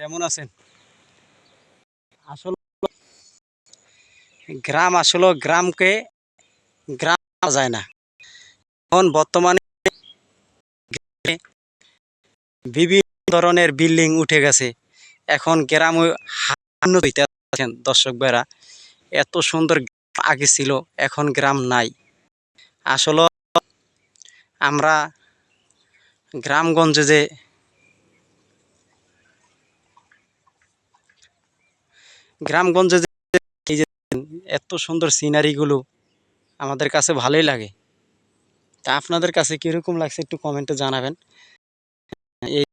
কেমন আছেন? আসলে গ্রামকে গ্রাম বলা যায় না। এখন বর্তমানে বিভিন্ন ধরনের বিল্ডিং উঠে গেছে। এখন গ্রাম হারানো হইতেছেন দর্শক ভাইরা। এত সুন্দর আগে ছিল, এখন গ্রাম নাই। আসলে আমরা গ্রামগঞ্জে যে গ্রামগঞ্জে যে এই যে এত সুন্দর সিনারিগুলো আমাদের কাছে ভালোই লাগে। তা আপনাদের কাছে কিরকম লাগছে একটু কমেন্টে জানাবেন। এই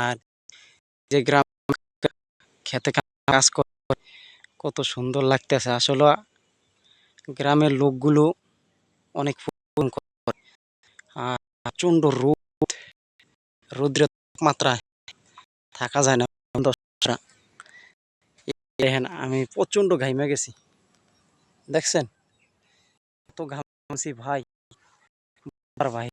আর যে গ্রাম খেতে কাজ করে কত সুন্দর লাগতেছে। আসলে গ্রামের লোকগুলো অনেক পরিশ্রম করে। আর প্রচণ্ড রৌদ্রের তাপমাত্রায় থাকা যায় না। দর্শকরা, দেখেন আমি প্রচণ্ড ঘাইমে গেছি, দেখছেন কত ঘামছি ভাই। আর ভাই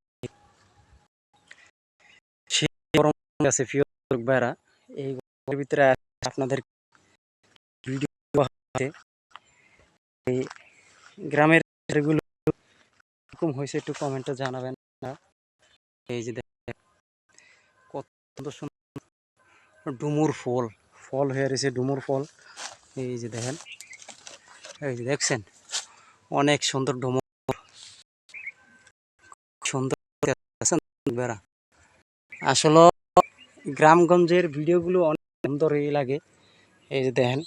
সেই গরম গেছে প্রিয় দর্শক ভাইরা। এই গরমের ভিতরে আপনাদের ভিডিও এই গ্রামের গুলো এরকম হয়েছে একটু কমেন্টে জানাবেন না। এই যে দেখেন কত সুন্দর ডুমুর ফল হয়ে রয়েছে, ডুমুর ফল। এই যে দেখেন, এই যে দেখছেন অনেক সুন্দর ডুমুর, সুন্দর বেড়া। আসলে গ্রামগঞ্জের ভিডিওগুলো অনেক সুন্দরই লাগে। এই যে দেখেন,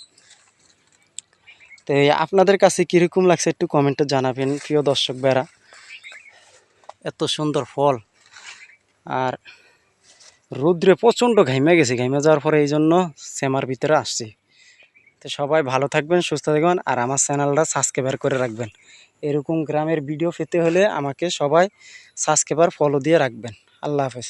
তো আপনাদের কাছে কিরকম লাগছে একটু কমেন্টে জানাবেন প্রিয় দর্শক বেড়া। এত সুন্দর ফল, আর রৌদ্রে প্রচণ্ড ঘাইমে গেছে, ঘাইমে যাওয়ার পরে এই জন্য সেমার ভিতরে আসছি। তো সবাই ভালো থাকবেন, সুস্থ থাকবেন, আর আমার চ্যানেলটা সাবস্ক্রাইব করে রাখবেন। এরকম গ্রামের ভিডিও পেতে হলে আমাকে সবাই সাবস্ক্রাইব ফলো দিয়ে রাখবেন। আল্লাহ হাফেজ।